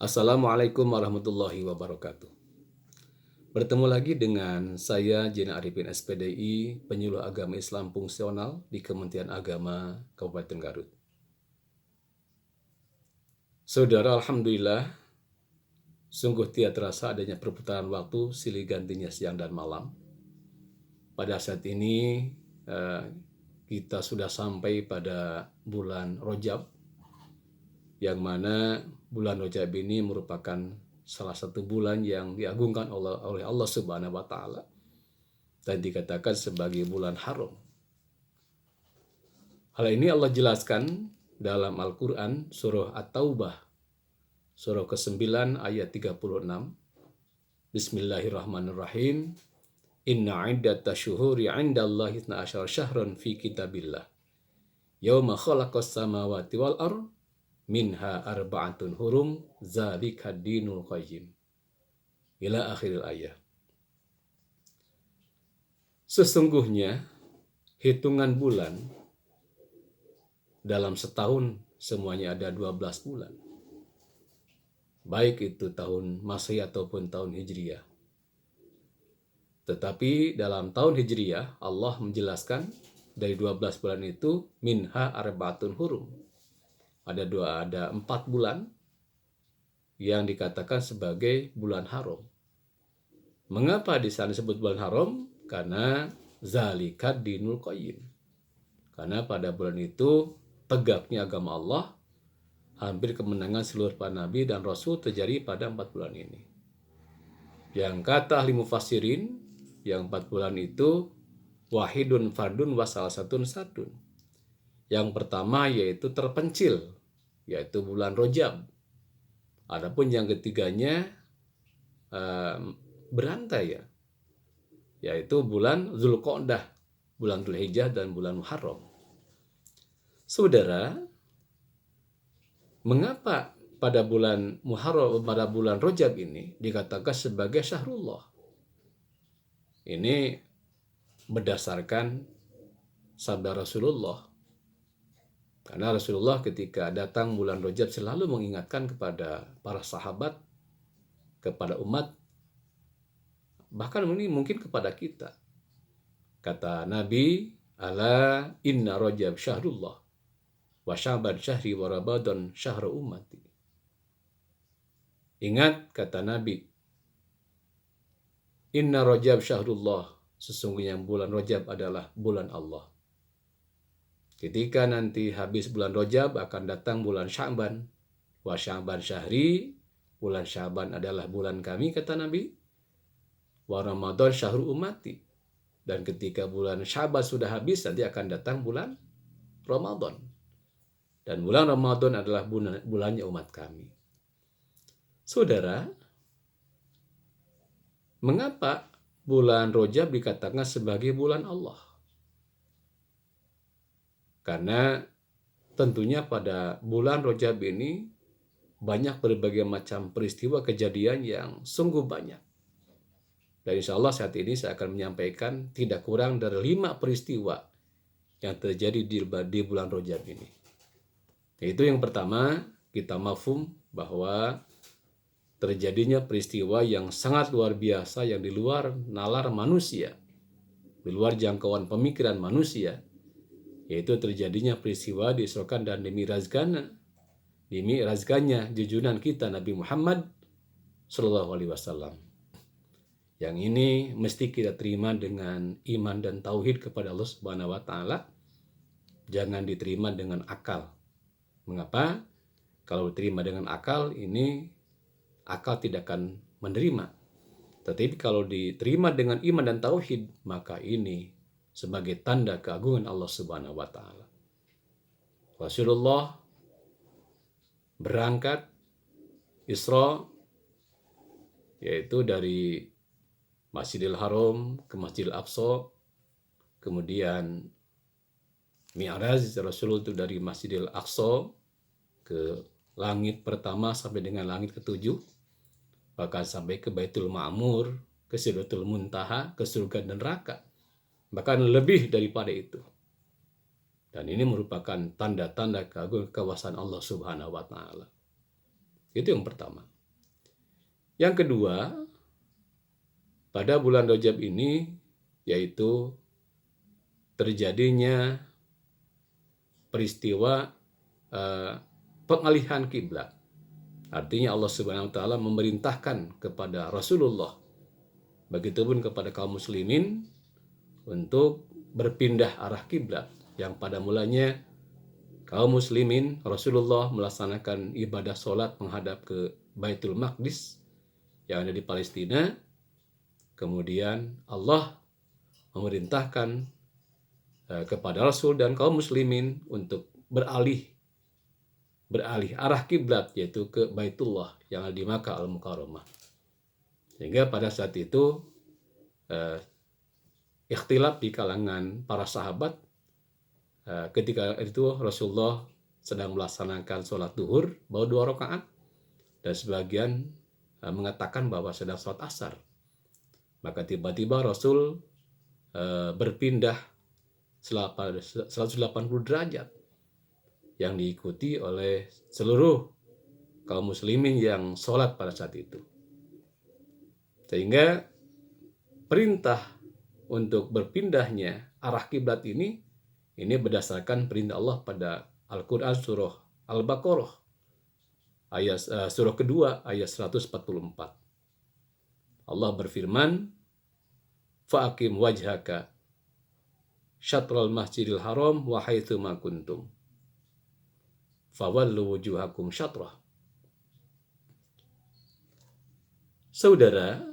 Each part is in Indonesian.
Assalamualaikum warahmatullahi wabarakatuh. Bertemu lagi dengan saya Jena Arifin SPDI, penyuluh agama Islam fungsional di Kementerian Agama Kabupaten Garut. Saudara, alhamdulillah, sungguh tidak terasa adanya perputaran waktu silih gantinya siang dan malam. Pada saat ini kita sudah sampai pada bulan Rajab, yang mana bulan Rajab ini merupakan salah satu bulan yang diagungkan oleh Allah Subhanahu wa Ta'ala dan dikatakan sebagai bulan haram. Hal ini Allah jelaskan dalam Al-Quran surah At-Taubah surah ke-9 ayat 36. Bismillahirrahmanirrahim. Inna iddata syuhuri indallahi 12 syahran fi kitabillah. Yauma khalaqas samawati wal ard minha arba'atun hurum dzalika dinul qayyim. Ila akhiril ayat. Sesungguhnya hitungan bulan dalam setahun semuanya ada 12 bulan. Baik itu tahun Masehi ataupun tahun Hijriah. Tetapi dalam tahun Hijriah Allah menjelaskan dari 12 bulan itu minha arba'atun hurum. Ada 4 bulan yang dikatakan sebagai bulan haram. Mengapa di sana disebut bulan haram? Karena zalika dinul qayyim. Karena pada bulan itu tegaknya agama Allah, hampir kemenangan seluruh para nabi dan rasul terjadi pada 4 bulan ini. Yang kata ahli mufassirin, yang 4 bulan itu wahidun fardun wa salah satun satun. Yang pertama yaitu terpencil, yaitu bulan Rajab. Adapun yang ketiganya berantai, yaitu bulan Zulqa'dah, bulan Dzulhijjah dan bulan Muharram. Saudara, mengapa pada bulan Muharram, pada bulan Rajab ini dikatakan sebagai syahrullah? Ini berdasarkan sabda Rasulullah. Karena Rasulullah ketika datang bulan Rajab selalu mengingatkan kepada para sahabat, kepada umat, bahkan ini mungkin kepada kita. Kata Nabi, ala inna Rajab syahrullah wa Sya'ban syahri wa Ramadan syahru ummati. Ingat, kata Nabi, inna Rajab syahrullah, sesungguhnya bulan Rajab adalah bulan Allah. Ketika nanti habis bulan Rajab akan datang bulan Sya'ban. Wa Sya'ban syahri, bulan Sya'ban adalah bulan kami, kata Nabi. Wa Ramadan syahru ummati. Dan ketika bulan Sya'ban sudah habis, nanti akan datang bulan Ramadan. Dan bulan Ramadan adalah bulannya umat kami. Saudara, mengapa bulan Rajab dikatakan sebagai bulan Allah? Karena tentunya pada bulan Rajab ini banyak berbagai macam peristiwa kejadian yang sungguh banyak. Dan insya Allah saat ini saya akan menyampaikan tidak kurang dari 5 peristiwa yang terjadi di bulan Rajab ini. Yaitu yang pertama, kita mafhum bahwa terjadinya peristiwa yang sangat luar biasa yang di luar nalar manusia, di luar jangkauan pemikiran manusia, yaitu terjadinya peristiwa diisrokan dan dimi'rajkannya junjungan kita Nabi Muhammad Sallallahu Alaihi Wasallam. Yang ini mesti kita terima dengan iman dan tauhid kepada Allah Subhanahu Wa Taala. Jangan diterima dengan akal. Mengapa? Kalau diterima dengan akal, ini akal tidak akan menerima. Tetapi kalau diterima dengan iman dan tauhid, maka ini sebagai tanda keagungan Allah Subhanahu wa Ta'ala. Rasulullah berangkat Isra, yaitu dari Masjidil Haram ke Masjidil Aqsa, kemudian Mi'raj Rasulullah itu dari Masjidil Aqsa ke langit pertama sampai dengan langit ke-7, bahkan sampai ke Baitul Ma'mur, ke Sidratul Muntaha, ke surga dan neraka. Bahkan lebih daripada itu. Dan ini merupakan tanda-tanda keagungan kekuasaan Allah Subhanahu wa Ta'ala. Itu yang pertama. Yang kedua, pada bulan Rajab ini yaitu terjadinya peristiwa pengalihan kiblat. Artinya Allah Subhanahu wa taala memerintahkan kepada Rasulullah, begitupun kepada kaum muslimin untuk berpindah arah kiblat. Yang pada mulanya kaum muslimin, Rasulullah melaksanakan ibadah sholat menghadap ke Baitul Maqdis yang ada di Palestina. Kemudian Allah memerintahkan kepada Rasul dan kaum muslimin untuk beralih arah kiblat, yaitu ke Baitullah yang ada di Makkah Al-Mukarramah. Sehingga pada saat itu ikhtilaf di kalangan para sahabat. Ketika itu Rasulullah sedang melaksanakan sholat duhur, baru 2 rakaat, dan sebagian mengatakan bahwa sedang sholat asar. Maka tiba-tiba Rasul berpindah 180 derajat yang diikuti oleh seluruh kaum muslimin yang sholat pada saat itu. Sehingga perintah untuk berpindahnya arah kiblat ini berdasarkan perintah Allah pada Al-Quran surah Al-Baqarah surah kedua ayat 144. Allah berfirman, "Fa'aqim wajhaka syatral masjidil haram wa haitsu ma kuntum fawallu wujuhakum syatrah." Saudara,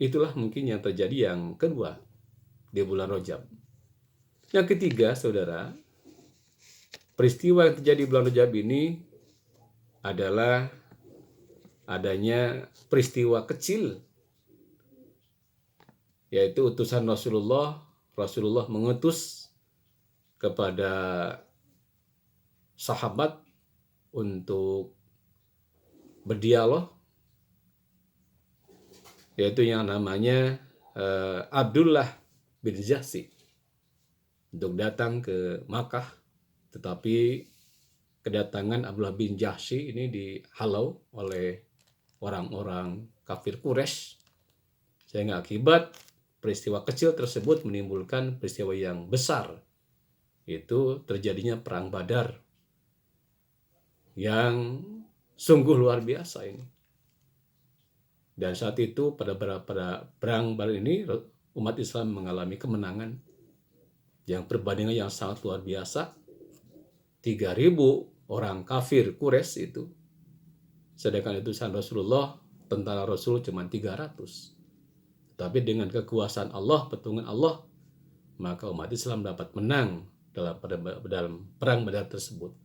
itulah mungkin yang terjadi yang kedua di bulan Rajab. Yang ketiga, saudara, peristiwa yang terjadi di bulan Rajab ini adalah adanya peristiwa kecil, yaitu utusan Rasulullah mengutus kepada sahabat untuk berdialog, yaitu yang namanya Abdullah bin Jahsy, untuk datang ke Makkah. Tetapi kedatangan Abdullah bin Jahsy ini dihalau oleh orang-orang kafir Quraisy, sehingga akibat peristiwa kecil tersebut menimbulkan peristiwa yang besar, yaitu terjadinya perang Badar yang sungguh luar biasa ini. Dan saat itu pada perang Badar ini umat Islam mengalami kemenangan yang perbandingan yang sangat luar biasa. 3.000 orang kafir Quraisy itu, sedangkan utusan Rasulullah, tentara Rasul cuma 300. Tapi dengan kekuasaan Allah, pertolongan Allah, maka umat Islam dapat menang dalam perang Badar tersebut.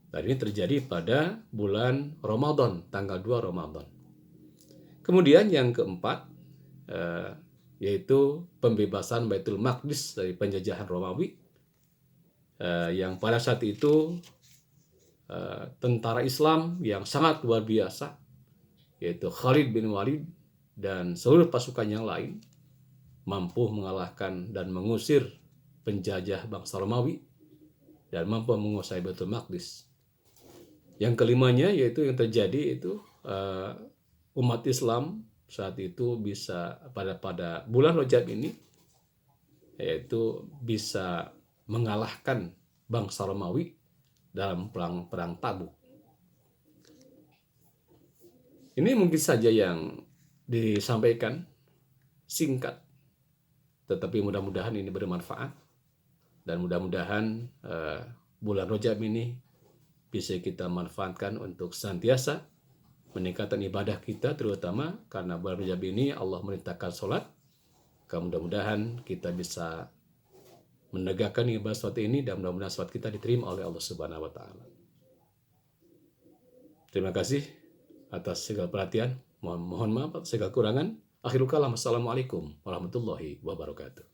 Dan ini terjadi pada bulan Ramadan, tanggal 2 Ramadan. Kemudian yang keempat, yaitu pembebasan Baitul Maqdis dari penjajahan Romawi, yang pada saat itu tentara Islam yang sangat luar biasa, yaitu Khalid bin Walid dan seluruh pasukan yang lain, mampu mengalahkan dan mengusir penjajah bangsa Romawi dan mampu menguasai Baitul Maqdis. Yang kelimanya, yaitu yang terjadi itu umat Islam saat itu bisa pada bulan Rajab ini, yaitu bisa mengalahkan bangsa Romawi dalam perang Tabuk. Ini mungkin saja yang disampaikan, singkat, tetapi mudah-mudahan ini bermanfaat, dan mudah-mudahan bulan Rajab ini bisa kita manfaatkan untuk senantiasa meningkatkan ibadah kita, terutama karena bulan Rajab ini Allah merintahkan sholat. Mudah-mudahan kita bisa menegakkan ibadah sholat ini, dan mudah-mudahan sholat kita diterima oleh Allah Subhanahu wa taala. Terima kasih atas segala perhatian. Mohon maaf atas segala kurangan. Akhirul kalam, assalamualaikum warahmatullahi wabarakatuh.